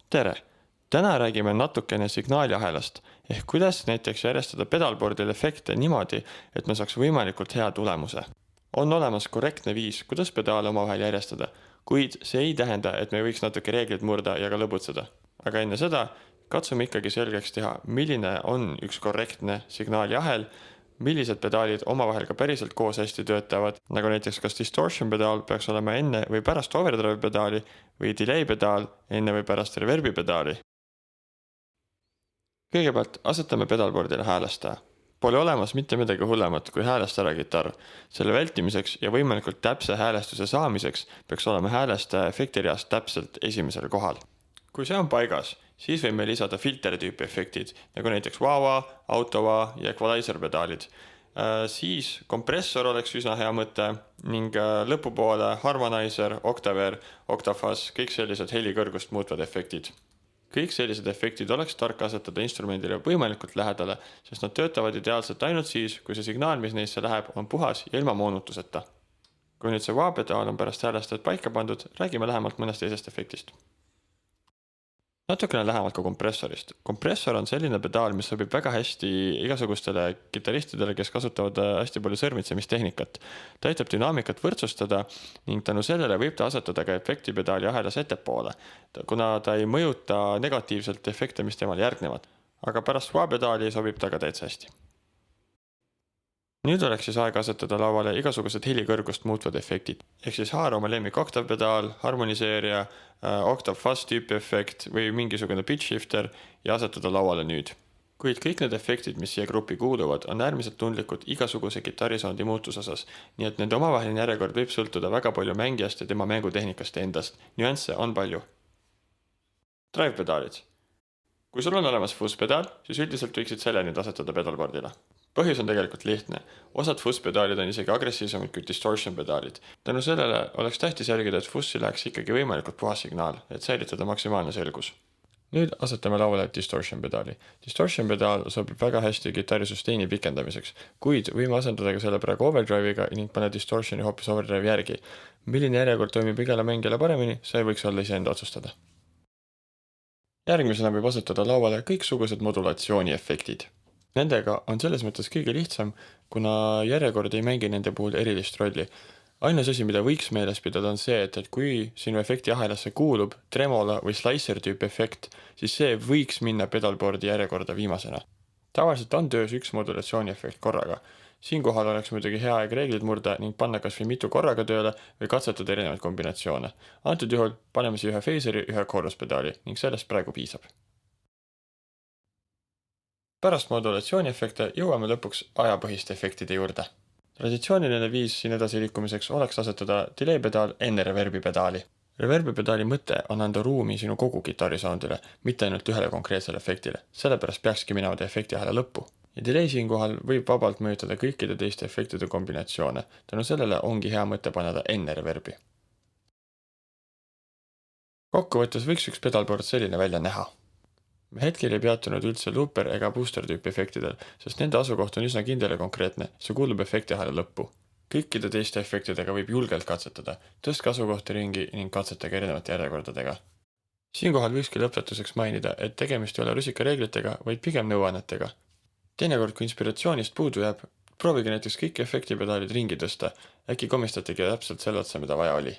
tere! Täna räägime natukene signaaliahelast ehk kuidas näiteks järjestada pedalboardil efekte niimoodi, et me saaks võimalikult hea tulemuse. On olemas korrektne viis, kuidas pedaale omavahel järjestada, kuid see ei tähenda, et me võiks natuke reeglid murda ja ka lõbutseda. Aga enne seda katsume ikkagi selgeks teha, milline on üks korrektne signaaliahel, millised pedaalid omavahel ka päriselt koos hästi töötavad, nagu näiteks kas distortion pedaal peaks olema enne või pärast overdrive pedaali või delay pedaal enne või pärast reverbi pedaali. Kõigepealt asetame pedalboardile häälestaja. Pole olemas mitte midagi hullemat kui häälestara kitarr. Selle vältimiseks ja võimalikult täpse häälestuse saamiseks peaks olema häälestaja efektireas täpselt esimesel kohal. Kui see on paigas, siis võime lisada filtertüüpi efektid, nagu näiteks wah-wah, auto-wah ja equalizer pedaalid. Siis kompressor oleks üsna hea mõte ning lõpupoole harmonizer, octaver, octafuzz, kõik sellised helikõrgust muutvad efektid. Kõik sellised efektid oleks tark asetada instrumendile võimalikult lähedale, sest nad töötavad ideaalselt ainult siis, kui see signaal, mis neisse läheb, on puhas ja ilma moonutuseta. Kui nüüd see wah-pedaal on pärast häälestajat paika pandud, räägime lähemalt mõnest teisest efektist. Natukene lähemalt ka kompressorist. Kompressor on selline pedaal, mis sobib väga hästi igasugustele kitaristidele, kes kasutavad hästi palju sõrmitsemistehnikat. Ta aitab dünaamikat võrdsustada ning tänu sellele võib ta asetada ka efektipedaali ahelas ettepoole, kuna ta ei mõjuta negatiivselt efekte, mis temal järgnevad. Aga pärast wah-pedaali sobib ta ka täitsa hästi. Nüüd oleks siis aeg asetada lauale igasugused helikõrgust muutvad efektid. Ehk siis haara oma lemmik oktavpedaal, harmoniseerija, octave-fuzz tüüpi efekt või mingisugune pitch shifter ja asetada lauale nüüd. Kuid kõik need efektid, mis siia gruppi kuuluvad, on äärmiselt tundlikud igasuguse kitarrisoundi muutusosas, nii et nende omavaheline järjekord võib sõltuda väga palju mängijast ja tema mängutehnikast endast. Nüansse on palju. Drive-pedaalid. Kui sul on olemas fuzz-pedaal, siis üldiselt võiksid selle nüüd asetada pedalboardile. Põhjus on tegelikult lihtne. Osad fuzz-pedaalid on isegi agressiivsemad kui distortion pedaalid. Tänu sellele oleks tähtis jälgida, et fuzzi läheks ikkagi võimalikult puhas signaal, et säilitada maksimaalne selgus. Nüüd asetame lauale distortion pedaali. Distortion pedaal sobib väga hästi kitarrisussteini pikendamiseks, kuid võime asendada ka selle praegu overdrive'iga ning panna distortioni hoopis overdrive järgi. Milline järjekord toimib igale mängijale paremini, see võiks olla iseenda otsustada. Järgmisena võib asetada lauale kõiksugused modulatsiooniefektid. Nendega on selles mõttes kõige lihtsam, kuna järjekord ei mängi nende puhul erilist rolli. Ainus asi, mida võiks meeles pidada, on see, et kui sinu efekti ahelasse kuulub tremolo või slicer tüüp efekt, siis see võiks minna pedalboardi järjekorda viimasena. Tavaliselt on töös üks modulatsiooniefekt korraga. Siinkohal oleks muidugi hea aeg reeglid murda ning panna kas või mitu korraga tööle või katsetada erinevaid kombinatsioone. Antud juhul paneme siia ühe phaseri, ühe choruspedaali ning sellest praegu piisab. Pärast modulatsiooniefekte jõuame lõpuks ajapõhiste efektide juurde. Traditsiooniline viis siin edasi liikumiseks oleks asetada delay pedaal enne reverbi pedaali. Reverbi pedaali mõte on anda ruumi sinu kogu kitarrisoundile, mitte ainult ühele konkreetsele efektile. Sellepärast peakski minema efekti ahela lõppu. Ja delay siinkohal võib vabalt mõjutada kõikide teiste efektide kombinatsioone. Tänu sellele ongi hea mõte panna enne reverbi. Kokkuvõttes võiks üks pedalboard selline välja näha. Me hetkel ei peatunud üldse looper ega booster tüüpi efektidel, sest nende asukoht on üsna kindel ja konkreetne, see kuulub efekti ahela lõppu. Kõikide teiste efektidega võib julgelt katsetada, tõstke asukohti ringi ning katsetage erinevate järjekordadega. Siinkohal võikski lõpetuseks mainida, et tegemist ei ole rusikareeglitega, vaid pigem nõuannetega. Teinekord, kui inspiratsioonist puudu jääb, proovige näiteks kõik efektipedaalid ringi tõsta, äkki komistategi täpselt selle otsa, mida vaja oli.